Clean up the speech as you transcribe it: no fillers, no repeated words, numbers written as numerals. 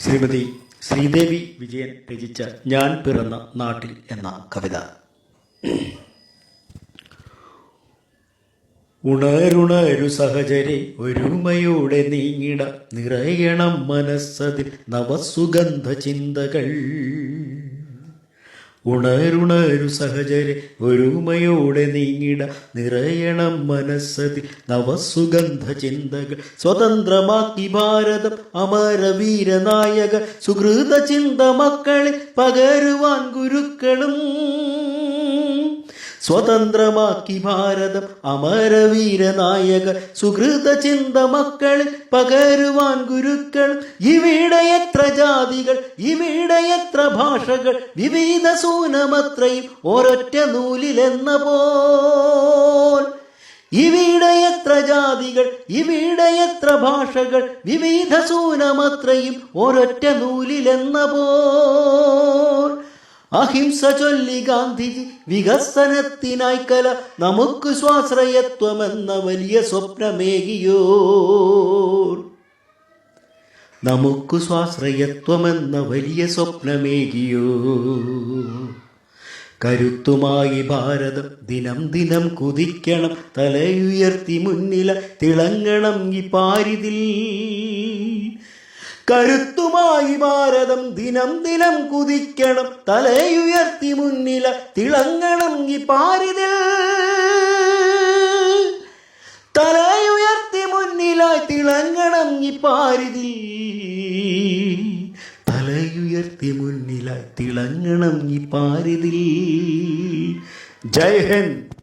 ശ്രീമതി ശ്രീദേവി വിജയൻ രചിച്ച ഞാൻ പിറന്ന നാട്ടിൽ എന്ന കവിത. ഉണരുണരു സഹചരെ ഒരുമയോടെ നീങ്ങിട നിറയണം മനസ്സതിൽ നവസുഗന്ധ ചിന്തകൾ. ഉണരുണരു സഹചരെ ഒരുമയോടെ നീങ്ങിട നിറയണം മനസ്സതിൽ നവസുഗന്ധ ചിന്തകൾ. സ്വതന്ത്രമാക്കി ഭാരതം അമരവീരനായക സുഹൃത ചിന്ത മക്കളെ പകരുവാൻ ഗുരുക്കളും. സ്വതന്ത്രമാക്കി ഭാരതം അമരവീരനായക സുഹൃത ചിന്ത മക്കളിൽ പകരുവാൻ ഗുരുക്കൾ. ഇവിടെ എത്ര ജാതികൾ, ഇവിടെ എത്ര ഭാഷകൾ, വിവിധ സൂനമത്രയും ഒരൊറ്റ നൂലിലെന്ന പോൽ. ഇവിടെ എത്ര ജാതികൾ, ഇവിടെ എത്ര ഭാഷകൾ, വിവിധ സൂനമത്രയും ഒരൊറ്റ നൂലിലെന്ന പോൽ. അഹിംസ ചൊല്ലി ഗാന്ധിജി വികസനത്തിനായി കല നമുക്ക് സ്വാശ്രയത്വമെന്ന വലിയ സ്വപ്നമേകിയോർ. നമുക്ക് സ്വാശ്രയത്വമെന്ന വലിയ സ്വപ്നമേകിയോർ. കരുത്തുമായി ഭാരതം ദിനം ദിനം കുതിക്കണം, തലയുയർത്തി മുന്നില തിളങ്ങണം ഈ പാരിതിൽ. കരുത്തുമായി ഭാരതം ദിനം ദിനം കുതിക്കണം, തലയുയർത്തി മുന്നില തിളങ്ങണം ഈ പാരിതിൽ. തലയുയർത്തി മുന്നിലായി തിളങ്ങണം ഈ പാരിതിൽ. തലയുയർത്തി മുന്നിലായി തിളങ്ങണം ഈ പാരിതിൽ. ജയ് ഹിന്ദ്.